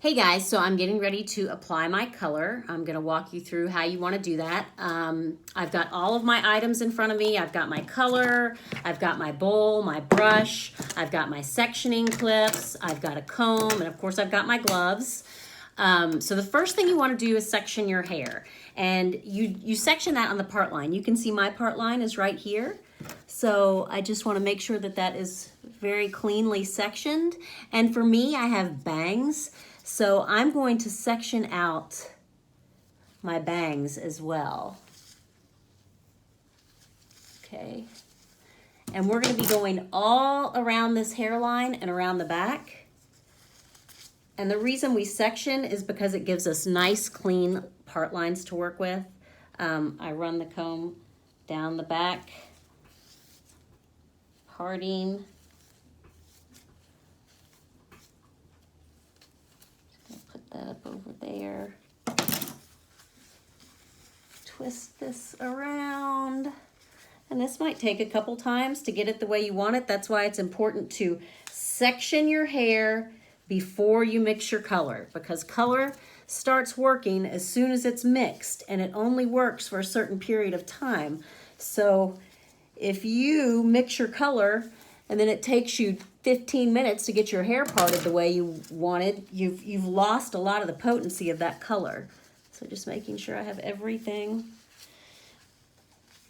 Hey guys, so I'm getting ready to apply my color. I'm going to walk you through how you want to do that. I've got all of my items in front of me. I've got my color, I've got my bowl, my brush, I've got my sectioning clips, I've got a comb, and of course I've got my gloves. So the first thing you want to do is section your hair. And you section that on the part line. You can see my part line is right here. So I just want to make sure that that is very cleanly sectioned. And for me, I have bangs. So I'm going to section out my bangs as well. Okay. And we're going to be going all around this hairline and around the back. And the reason we section is because it gives us nice, clean part lines to work with. I run the comb down the back, parting. Put that up over there. Twist this around. And this might take a couple times to get it the way you want it. That's why it's important to section your hair before you mix your color, because color starts working as soon as it's mixed, and it only works for a certain period of time. So if you mix your color and then it takes you 15 minutes to get your hair parted the way you wanted, you've lost a lot of the potency of that color. So just making sure I have everything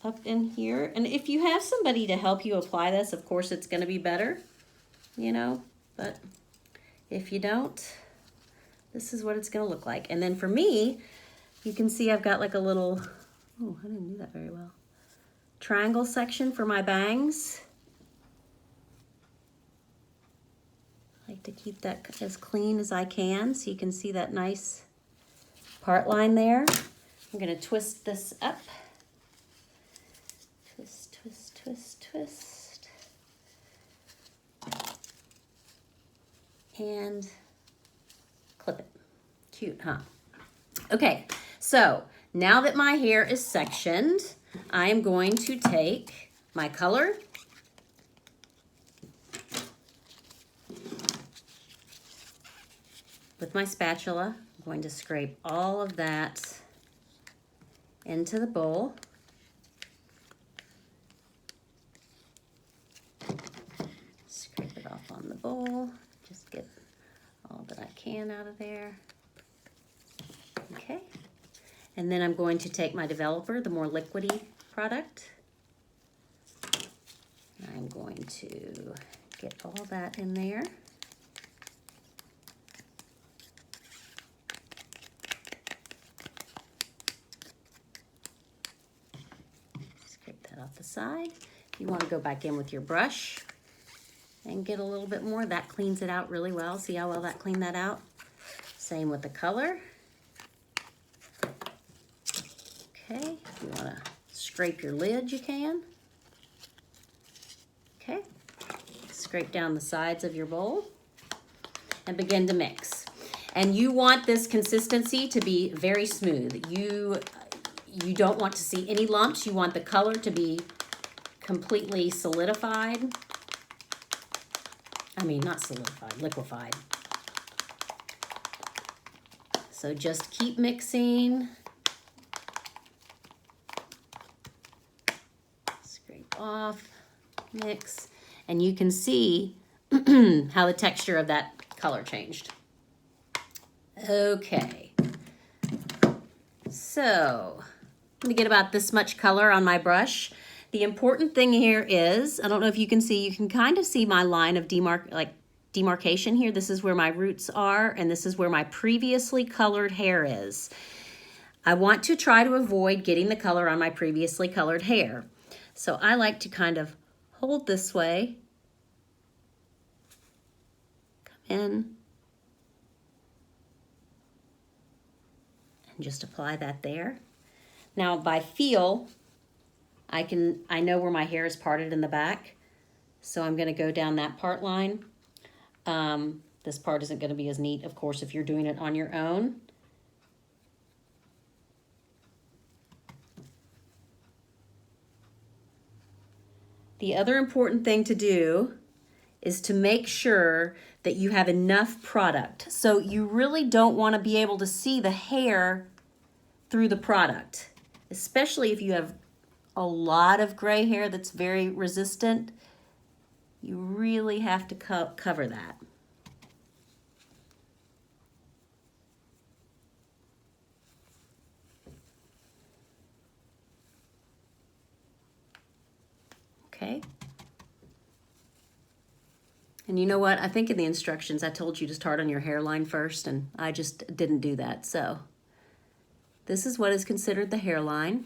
up in here. And if you have somebody to help you apply this, of course it's going to be better, you know, but if you don't, this is what it's going to look like. And then for me, you can see I've got like a little, oh, I didn't do that very well, triangle section for my bangs. I like to keep that as clean as I can so you can see that nice part line there. I'm going to twist this up. Twist, twist, twist, twist. And clip it. Cute, huh? Okay, so now that my hair is sectioned, I am going to take my color with my spatula. I'm going to scrape all of that into the bowl. Scrape it off on the bowl. Just get all that I can out of there. Okay. And then I'm going to take my developer, the more liquidy product. I'm going to get all that in there. Scrape that off the side. If you want to go back in with your brush and get a little bit more, that cleans it out really well. See how well that cleaned that out? Same with the color. Okay, if you want to scrape your lid, you can. Okay, scrape down the sides of your bowl and begin to mix. And you want this consistency to be very smooth. You don't want to see any lumps. You want the color to be completely solidified. I mean, not solidified, liquefied. So just keep mixing. Scrape off, mix, and you can see how the texture of that color changed. Okay, so I'm gonna get about this much color on my brush. The important thing here is, I don't know if you can see, you can kind of see my line of demarcation here. This is where my roots are, and this is where my previously colored hair is. I want to try to avoid getting the color on my previously colored hair. So I like to kind of hold this way, come in, and just apply that there. Now by feel, I know where my hair is parted in the back, so I'm going to go down that part line. This part isn't going to be as neat, of course, if you're doing it on your own. The other important thing to do is to make sure that you have enough product. So you really don't want to be able to see the hair through the product, especially if you have a lot of gray hair that's very resistant. You really have to cover that. Okay. And you know what? I think in the instructions I told you to start on your hairline first, and I just didn't do that. So this is what is considered the hairline.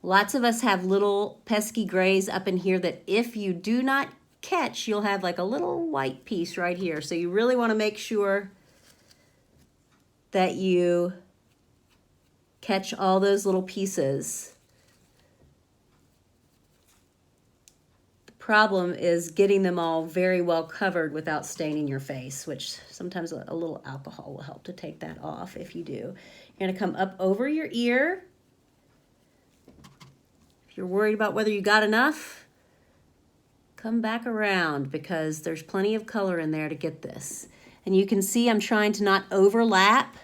Lots of us have little pesky grays up in here that if you do not catch, you'll have like a little white piece right here. So you really want to make sure that you catch all those little pieces. The problem is getting them all very well covered without staining your face, which sometimes a little alcohol will help to take that off if you do. You're going to come up over your ear. If you're worried about whether you got enough, come back around because there's plenty of color in there to get this. And you can see I'm trying to not overlap.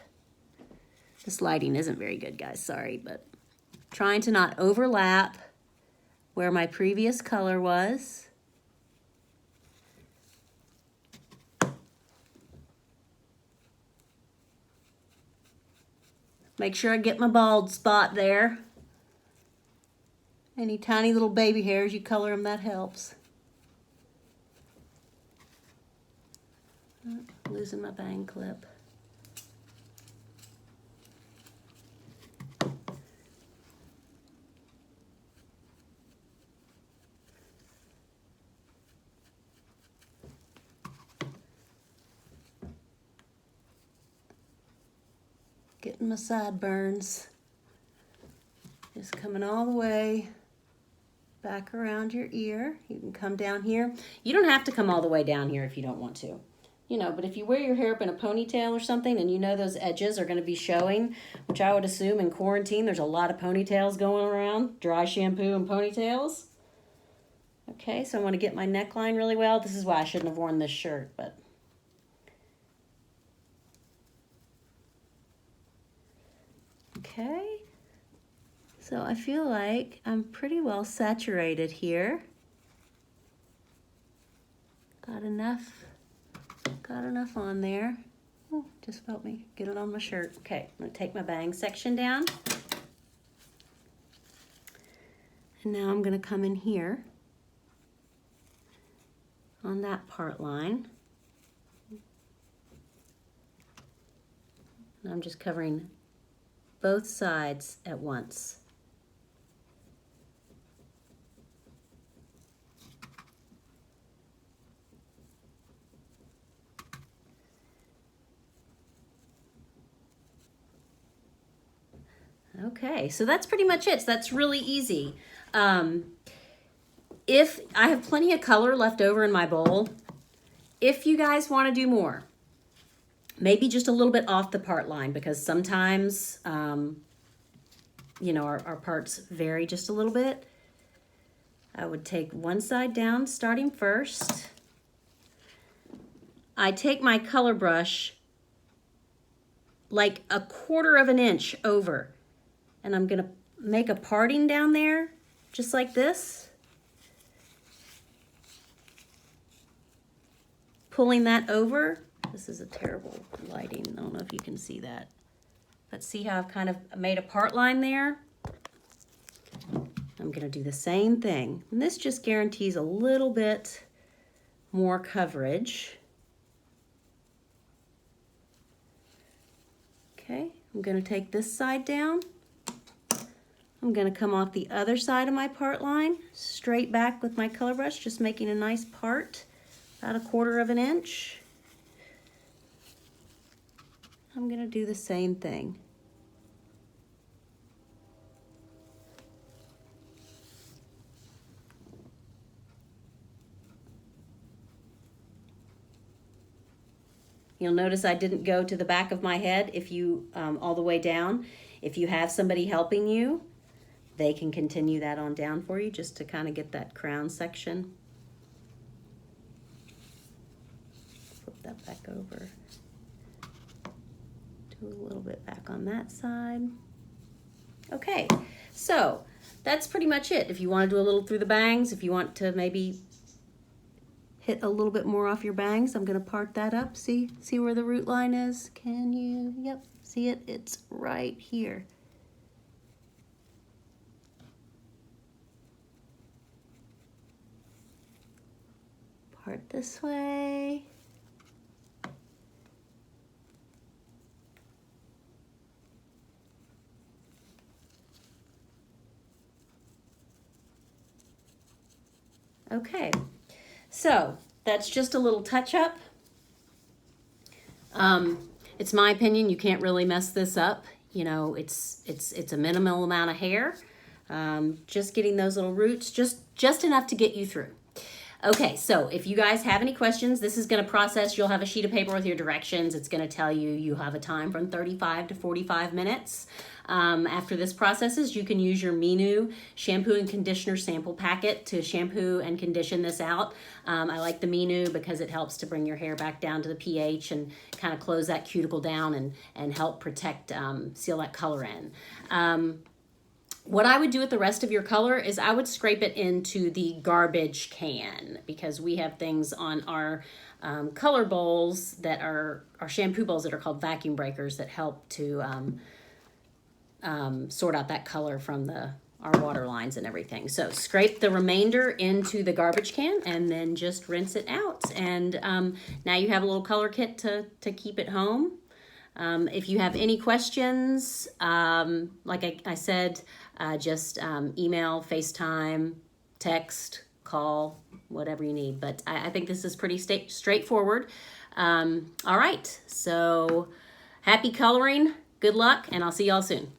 This lighting isn't very good, guys, sorry, but trying to not overlap where my previous color was. Make sure I get my bald spot there. Any tiny little baby hairs, you color them, that helps. Losing my bang clip. Getting my sideburns. Just coming all the way back around your ear. You can come down here. You don't have to come all the way down here if you don't want to. You know, but if you wear your hair up in a ponytail or something and you know those edges are going to be showing, which I would assume in quarantine there's a lot of ponytails going around, dry shampoo and ponytails. Okay, so I want to get my neckline really well. This is why I shouldn't have worn this shirt, but okay. So I feel like I'm pretty well saturated here. Got enough on there. Oh, just felt me get it on my shirt. Okay, I'm gonna take my bang section down. And now I'm gonna come in here on that part line. And I'm just covering both sides at once. Okay, so that's pretty much it. So that's really easy. If I have plenty of color left over in my bowl, if you guys want to do more, maybe just a little bit off the part line, because sometimes, you know, our parts vary just a little bit. I would take one side down, starting first. I take my color brush like 1/4 of an inch over, and I'm gonna make a parting down there, just like this. Pulling that over. This is a terrible lighting. I don't know if you can see that. But see how I've kind of made a part line there? I'm gonna do the same thing. And this just guarantees a little bit more coverage. Okay, I'm gonna take this side down. I'm gonna come off the other side of my part line, straight back with my color brush, just making a nice part, about 1/4 of an inch. I'm gonna do the same thing. You'll notice I didn't go to the back of my head if you all the way down. If you have somebody helping you, they can continue that on down for you just to kind of get that crown section. that back over. Do a little bit back on that side. Okay, so that's pretty much it. If you want to do a little through the bangs, if you want to maybe hit a little bit more off your bangs, I'm going to part that up. See where the root line is? Can you? Yep, see it? It's right here. Part this way. Okay, so that's just a little touch up. It's my opinion, you can't really mess this up. You know, it's a minimal amount of hair. Just getting those little roots, just enough to get you through. Okay, so if you guys have any questions, this is going to process. You'll have a sheet of paper with your directions. It's going to tell you you have a time from 35 to 45 minutes. After this processes, you can use your Minu shampoo and conditioner sample packet to shampoo and condition this out. I like the Minu because it helps to bring your hair back down to the pH and kind of close that cuticle down and help protect, seal that color in. What I would do with the rest of your color is I would scrape it into the garbage can, because we have things on our color bowls that are our shampoo bowls that are called vacuum breakers that help to sort out that color from our water lines and everything. So scrape the remainder into the garbage can and then just rinse it out. And now you have a little color kit to keep at home. If you have any questions, like I said, just email, FaceTime, text, call, whatever you need. But I think this is pretty straightforward. All right, so happy coloring, good luck, and I'll see y'all soon.